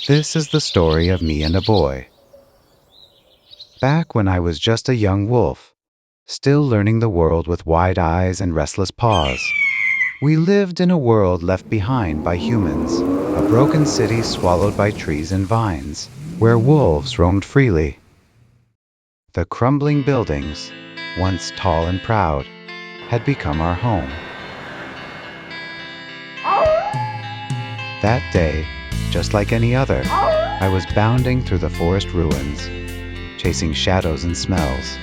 This is the story of me and a boy. Back when I was just a young wolf, still learning the world with wide eyes and restless paws, we lived in a world left behind by humans, a broken city swallowed by trees and vines, where wolves roamed freely. The crumbling buildings, once tall and proud, had become our home. That day, just like any other, I was bounding through the forest ruins, chasing shadows and smells.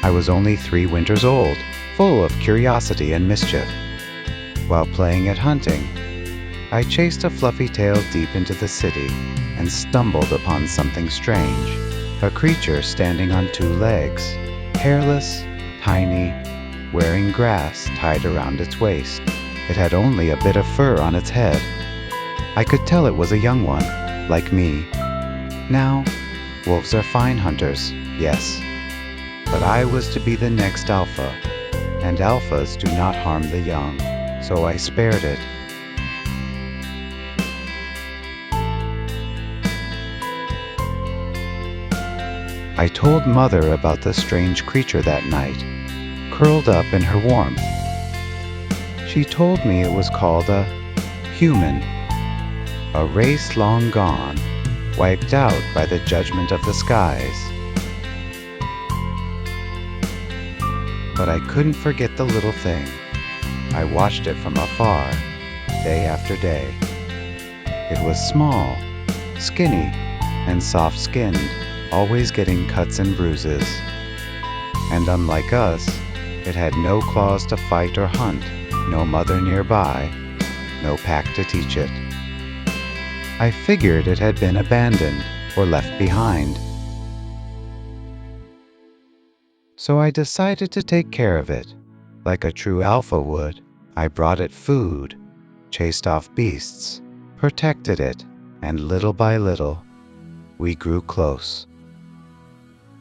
I was only 3 winters old, full of curiosity and mischief. While playing at hunting, I chased a fluffy tail deep into the city and stumbled upon something strange. A creature standing on 2 legs, hairless, tiny, wearing grass tied around its waist. It had only a bit of fur on its head. I could tell it was a young one, like me. Now, wolves are fine hunters, yes. But I was to be the next alpha, and alphas do not harm the young, so I spared it. I told Mother about the strange creature that night, curled up in her warmth. She told me it was called a human, a race long gone, wiped out by the judgment of the skies. But I couldn't forget the little thing. I watched it from afar, day after day. It was small, skinny, and soft-skinned, always getting cuts and bruises. And unlike us, it had no claws to fight or hunt, no mother nearby, no pack to teach it. I figured it had been abandoned or left behind. So I decided to take care of it, like a true alpha would. I brought it food, chased off beasts, protected it, and little by little, we grew close.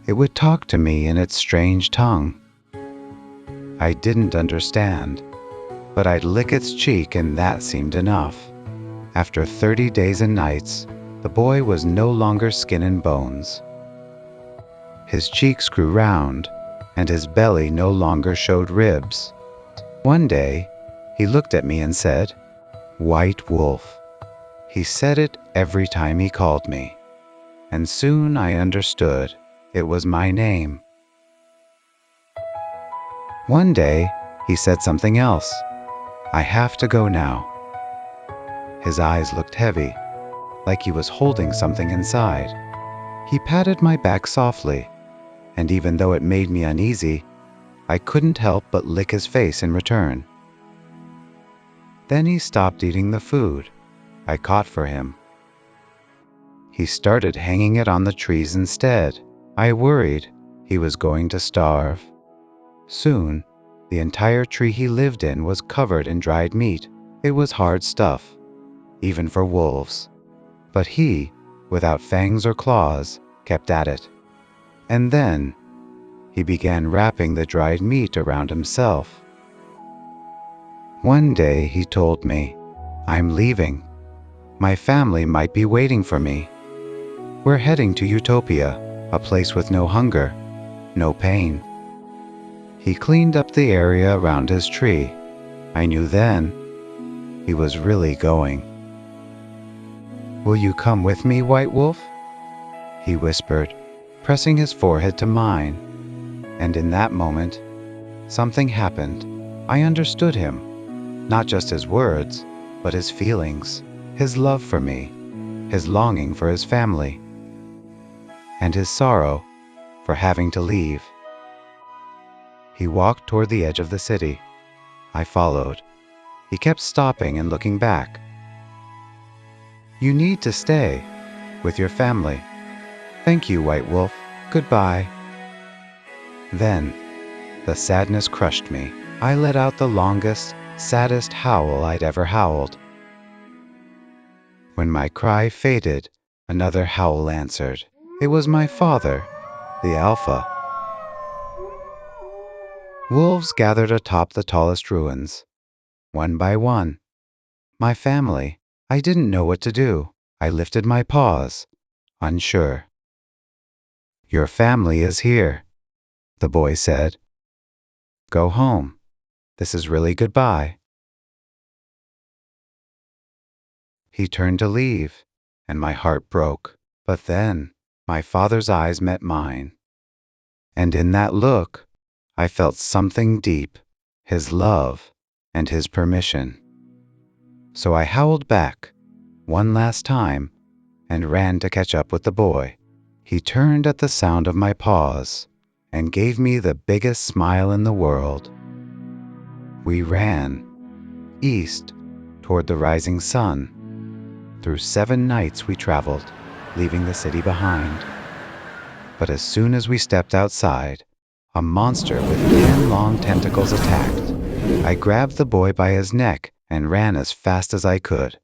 It would talk to me in its strange tongue. I didn't understand, but I'd lick its cheek and that seemed enough. After 30 days and nights, the boy was no longer skin and bones. His cheeks grew round, and his belly no longer showed ribs. One day, he looked at me and said, "White Wolf." He said it every time he called me, and soon I understood it was my name. One day, he said something else. "I have to go now." His eyes looked heavy, like he was holding something inside. He patted my back softly, and even though it made me uneasy, I couldn't help but lick his face in return. Then he stopped eating the food I caught for him. He started hanging it on the trees instead. I worried he was going to starve. Soon, the entire tree he lived in was covered in dried meat. It was hard stuff, even for wolves. But he, without fangs or claws, kept at it. And then, he began wrapping the dried meat around himself. One day he told me, "I'm leaving. My family might be waiting for me. We're heading to Utopia, a place with no hunger, no pain." He cleaned up the area around his tree. I knew then he was really going. "Will you come with me, White Wolf?" he whispered, pressing his forehead to mine. And in that moment, something happened. I understood him, not just his words, but his feelings, his love for me, his longing for his family, and his sorrow for having to leave. He walked toward the edge of the city. I followed. He kept stopping and looking back. "You need to stay with your family. Thank you, White Wolf. Goodbye." Then, the sadness crushed me. I let out the longest, saddest howl I'd ever howled. When my cry faded, another howl answered. It was my father, the Alpha. Wolves gathered atop the tallest ruins, one by one. My family. I didn't know what to do. I lifted my paws, unsure. Your family is here, the boy said. Go home. This is really goodbye. He turned to leave, and my heart broke. But then, my father's eyes met mine. And in that look, I felt something deep, his love and his permission. So I howled back, one last time, and ran to catch up with the boy. He turned at the sound of my paws and gave me the biggest smile in the world. We ran, east, toward the rising sun. Through 7 nights we traveled, leaving the city behind. But as soon as we stepped outside, a monster with 10 long tentacles attacked. I grabbed the boy by his neck and ran as fast as I could.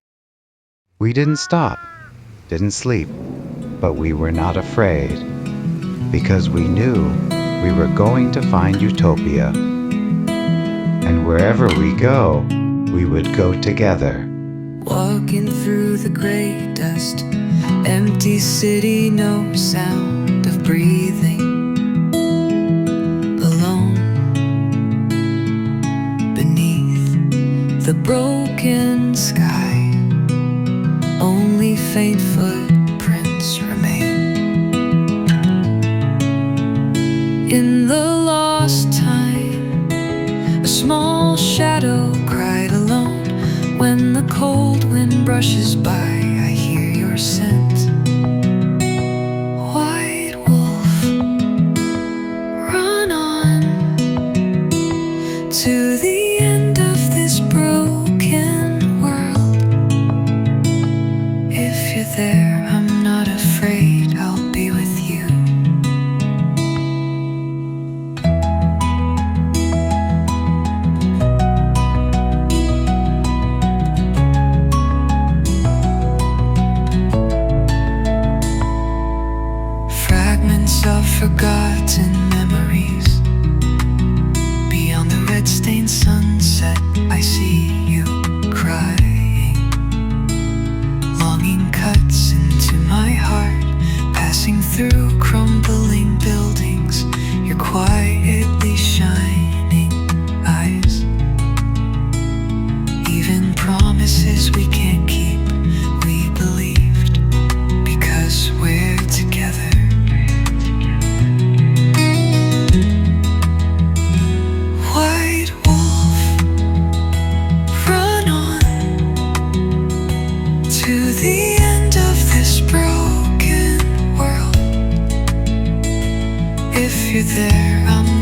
We didn't stop, didn't sleep, but we were not afraid, because we knew we were going to find utopia. And wherever we go, we would go together. Walking through the gray dust, empty city, no sound of breathing. Alone beneath the broken sky, only faint footprints remain. In the lost time, a small shadow cried alone. When the cold wind brushes by, I hear your scent. White wolf, run on to the end of this broken world. If you're there, I'm not afraid, I'll be with you. Of forgotten memories, beyond the red-stained sunset, I see you crying. Longing cuts into my heart, passing through crumbling buildings, your quietly shining eyes. Even promises we can't keep, we believed, because we're together. To the end of this broken world. If you're there, I'm